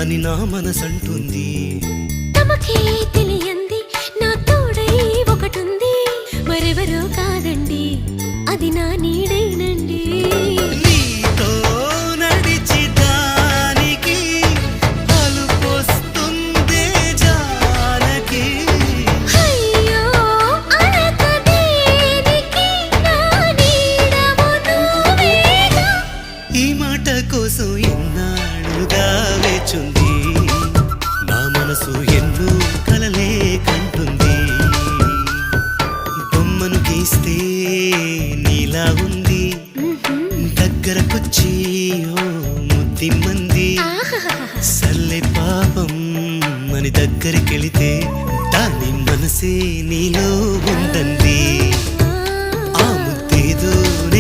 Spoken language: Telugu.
అని నా మనసంటుంది. తమకే తెలియంది నా తోడై ఒకటుంది, మరెవరో కాదండి అది నా నీడేనండి. నీతో నడిచి దానికి అలుపొస్తుందే జానకి. అయ్యో అనక దేనికి నా నీడవు నువ్వేగా. ఈ మాట కోసం ఎన్నాళ్ళుగా వేచుంది, నా మనసు ఎన్నో కలలే కంటుంది. బొమ్మను గీస్తే నీలా ఉంది, దగ్గరకొచ్చి ఓ ముద్దిమ్మంది. సల్లే పాపం అని దగ్గరికెళితే దాని మనసే నీలో ఉందంది.